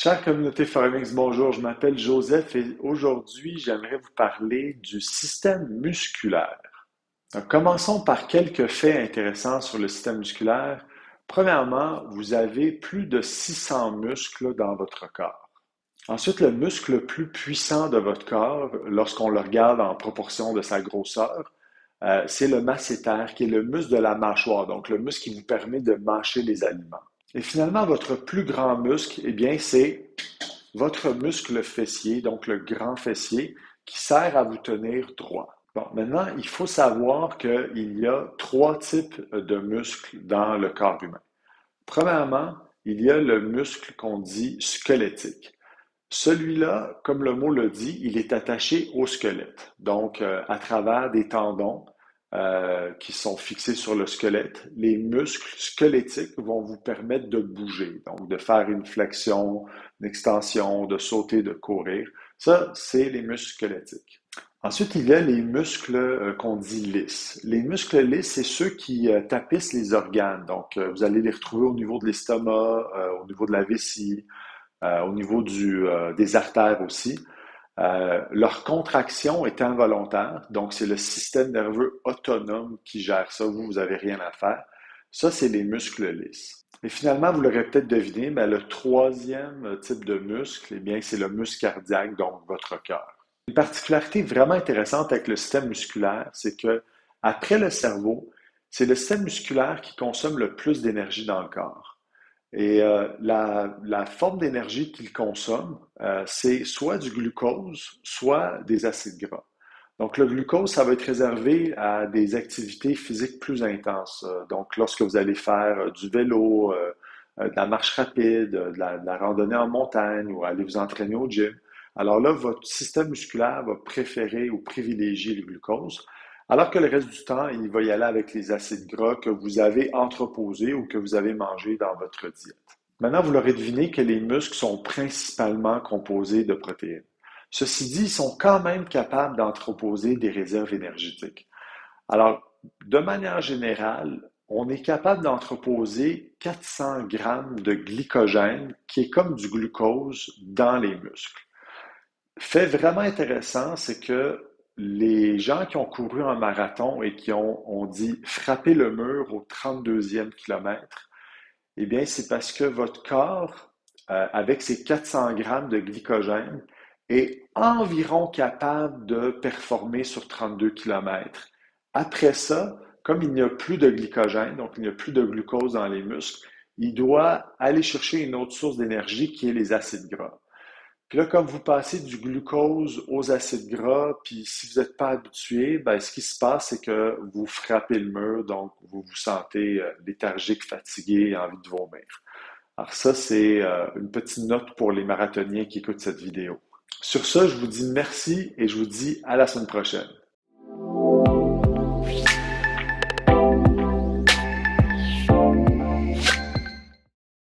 Chère communauté Forex, bonjour, je m'appelle Joseph et aujourd'hui j'aimerais vous parler du système musculaire. Donc, commençons par quelques faits intéressants sur le système musculaire. Premièrement, vous avez plus de 600 muscles dans votre corps. Ensuite, le muscle le plus puissant de votre corps, lorsqu'on le regarde en proportion de sa grosseur, c'est le masséter, qui est le muscle de la mâchoire, donc le muscle qui vous permet de mâcher les aliments. Et finalement, votre plus grand muscle, eh bien, c'est votre muscle fessier, donc le grand fessier, qui sert à vous tenir droit. Bon, maintenant, il faut savoir qu'il y a trois types de muscles dans le corps humain. Premièrement, il y a le muscle qu'on dit squelettique. Celui-là, comme le mot le dit, il est attaché au squelette, donc à travers des tendons qui sont fixés sur le squelette. Les muscles squelettiques vont vous permettre de bouger, donc de faire une flexion, une extension, de sauter, de courir. Ça, c'est les muscles squelettiques. Ensuite, il y a les muscles qu'on dit lisses. Les muscles lisses, c'est ceux qui tapissent les organes. Donc, vous allez les retrouver au niveau de l'estomac, au niveau de la vessie, au niveau des artères aussi. Leur contraction est involontaire, donc c'est le système nerveux autonome qui gère ça. Vous n'avez rien à faire. Ça, c'est les muscles lisses. Et finalement, vous l'aurez peut-être deviné, mais le troisième type de muscle, eh bien, c'est le muscle cardiaque, donc votre cœur. Une particularité vraiment intéressante avec le système musculaire, c'est que après le cerveau, c'est le système musculaire qui consomme le plus d'énergie dans le corps. Et la forme d'énergie qu'il consomme, c'est soit du glucose, soit des acides gras. Donc, le glucose, ça va être réservé à des activités physiques plus intenses. Donc, lorsque vous allez faire du vélo, de la marche rapide, de la randonnée en montagne ou aller vous entraîner au gym, alors là, votre système musculaire va préférer ou privilégier le glucose, alors que le reste du temps, il va y aller avec les acides gras que vous avez entreposés ou que vous avez mangés dans votre diète. Maintenant, vous l'aurez deviné que les muscles sont principalement composés de protéines. Ceci dit, ils sont quand même capables d'entreposer des réserves énergétiques. Alors, de manière générale, on est capable d'entreposer 400 grammes de glycogène, qui est comme du glucose, dans les muscles. Fait vraiment intéressant, c'est que les gens qui ont couru un marathon et qui ont, on dit, frappé le mur au 32e kilomètre, eh bien, c'est parce que votre corps, avec ses 400 grammes de glycogène, est environ capable de performer sur 32 kilomètres. Après ça, comme il n'y a plus de glycogène, donc il n'y a plus de glucose dans les muscles, il doit aller chercher une autre source d'énergie qui est les acides gras. Puis là, comme vous passez du glucose aux acides gras, puis si vous n'êtes pas habitué, ben, ce qui se passe, c'est que vous frappez le mur, donc vous vous sentez léthargique, fatigué, et envie de vomir. Alors ça, c'est une petite note pour les marathoniens qui écoutent cette vidéo. Sur ça, je vous dis merci et je vous dis à la semaine prochaine.